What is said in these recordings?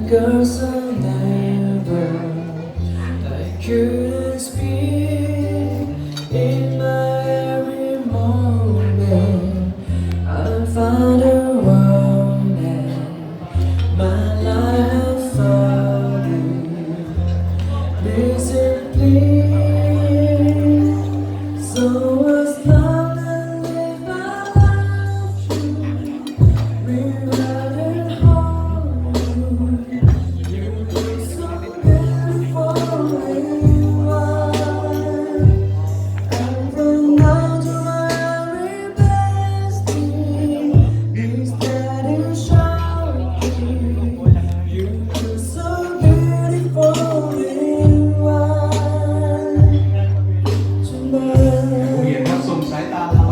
got so never I couldn't speak in my every moment I found a world and my life found you recently so as long as I live my life without a home you look so beautiful in white and from now to my very best is that you shocking you look so beautiful in white tonight เรียนครับส่งสายตาไป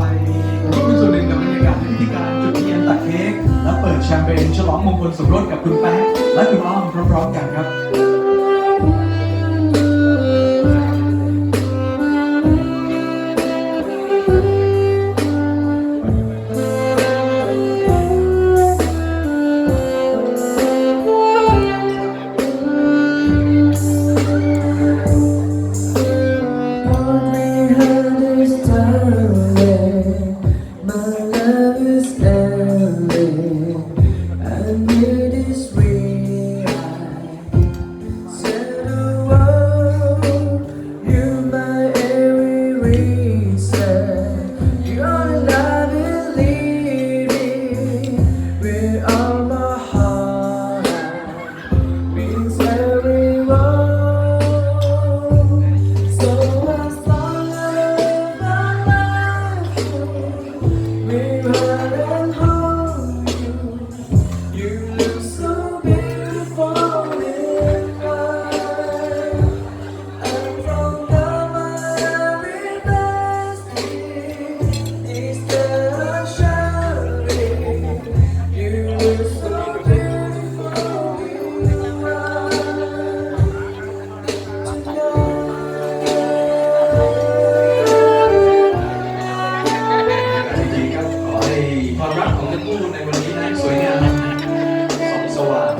ร่วมเป็นส่วนหนึ่งกับบรรยากาศในพิธีการจุดเทียนตัดเค้กและเปิดแชมเปญฉลองมงคลสมรสกับคุณแป๊ะและคุณอ้อมพร้อมๆกันครับ What we had is time, my love is ending, and it is real. Said the world, you my every reason. Your love is leading with all my heart. Means everyone. So as long as I live my life without and hold you, you look so beautiful in white. And from now my very best is that I'm shouting, you look so beautiful in white tonight. จริงๆครับขอให้ความรักของทั้งคู่ในวันนี้นั้นสวยงามส่องสว่าง